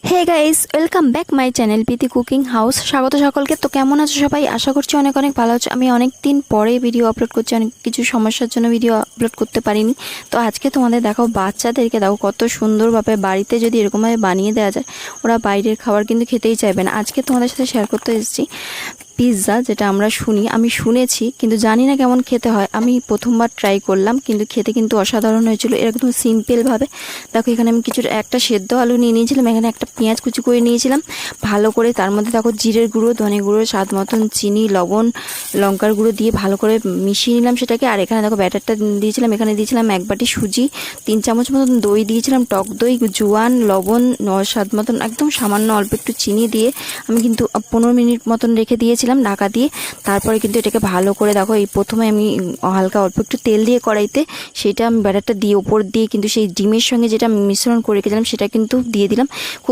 Hey guys, welcome back my channel Preeti cooking house. স্বাগত সকলকে। তো কেমন আছো সবাই? আশা করছি অনেক অনেক ভালো আছো। আমি অনেক দিন পরে ভিডিও আপলোড করছি, অনেক কিছু সমস্যার জন্য ভিডিও আপলোড করতে পারিনি। তো আজকে তোমাদের দেখাও, বাচ্চাদেরকে দেখো কত সুন্দরভাবে বাড়িতে যদি এরকমভাবে বানিয়ে দেওয়া যায়, ওরা বাইরের খাবার কিন্তু খেতেই চাইবে না। আজকে তোমাদের সাথে শেয়ার করতে এসেছি পিৎজা, যেটা আমি শুনেছি কিন্তু জানি না কেমন খেতে হয়। আমি প্রথমবার ট্রাই করলাম, কিন্তু খেতে কিন্তু অসাধারণ হয়েছিল। এরকম সিম্পলভাবে দেখো, এখানে আমি একটা সেদ্ধ আলু নিয়ে নিয়েছিলাম, এখানে একটা পেঁয়াজ কুচি করে নিয়েছিলাম ভালো করে। তার মধ্যে দেখো জিরের গুঁড়ো, ধনে গুঁড়ো, স্বাদ মতন চিনি, লবণ, লঙ্কার গুঁড়ো দিয়ে ভালো করে মিশিয়ে নিলাম সেটাকে। আর এখানে দেখো ব্যাটারটা দিয়েছিলাম, এখানে দিয়েছিলাম 1 বাটি সুজি, 3 চামচ মতন দই দিয়েছিলাম, টক দই, জোয়ান, লবণ, স্বাদ মতন, একদম সামান্য অল্প একটু চিনি দিয়ে আমি কিন্তু 15 মিনিট মতন রেখে দিয়েছিলাম ঢাকা দিয়ে। তারপরে কিন্তু এটাকে ভালো করে দেখো, এই প্রথমে আমি হালকা অল্প একটু তেল দিয়ে কড়াইতে সেটা আমি ব্যাটারটা দিয়ে ওপর দিয়ে কিন্তু সেই ডিমের সঙ্গে যেটা মিশ্রণ করে রেখেছিলাম সেটা কিন্তু দিয়ে দিলাম।